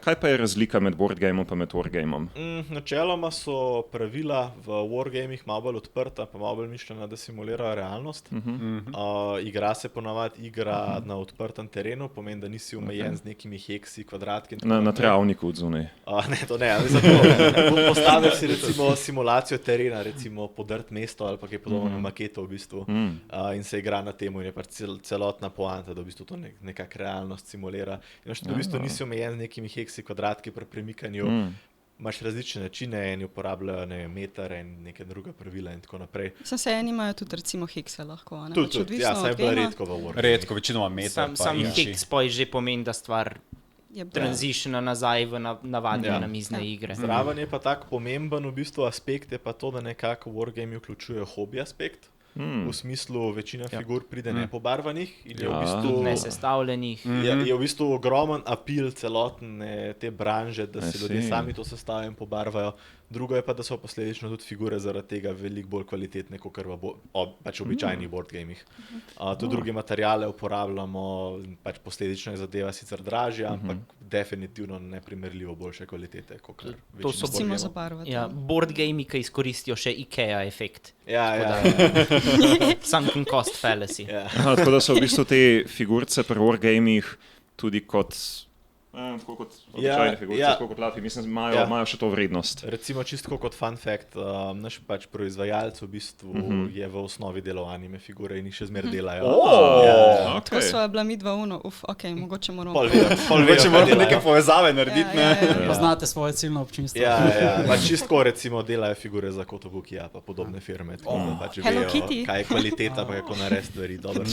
Kaj pa je razlika med boardgameom pa med wargameom? Načeloma so pravila v wargamih malo bolj odprta, pa malo bolj mišljena, da simulirajo realnost. Igra se ponavadi na odprtem terenu, pomeni, da nisi omejen z nekimi heksi, kvadratki. Na travniku od zunaj. Ne, to ne. Postaviš si recimo simulacijo terena, recimo podrt mesto ali pa kaj podobno maketo v bistvu. In se igra na temu in je pač celotna poanta, da v bistvu to nekak realnost simulira. In v bistvu nisi omejen z nekimi heksi, kvadratki pri premikanju. Imaš različne načine, eni uporabljajo meter in neke druga pravila in tako naprej. Se eni imajo tudi recimo hekse lahko. Tudi, saj je bilo redko v Wargamu. Redko, večinoma meter. Sam heks pa že pomeni, da stvar transitiona nazaj v navadne namizne igre. Zraven je pa tak pomemben v bistvu aspekt, je pa to, da nekako Wargame vključuje hobi aspekt. V smislu večina figur pride nepobarvanih in je v bistvu nesestavljenih. Je v bistvu ogromen apil celotne te branže, da si ljudje sami to sestavljajo in pobarvajo. Drugo je pa, da so posledično tudi figure zaradi tega veliko bolj kvalitetne, kot v pač običajnih boardgamih. Tudi druge materiale uporabljamo, pač posledično je zadeva sicer dražja, ampak definitivno neprimerljivo boljše kvalitete, kot večina boardgamov. Boardgami, ki izkoristijo še IKEA efekt. Sunken cost fallacy. Tako da so v bistvu te figurce pri wargamih tudi kot tako kot običajne figurice, tako kot lafi, mislim, imajo še to vrednost. Recimo čisto kot fun fact, naš pač proizvajalec v bistvu je v osnovi delal anime figure in jih še zmer delajo. Tako sva bila midva mogoče moramo neke povezave narediti. Poznate svoje ciljno občinstvo. Pač čisto recimo delajo figure za Kotobuki, pa podobne firme, tako da pač vejo, kaj je kvaliteta, pa kako narediti stvari dobro.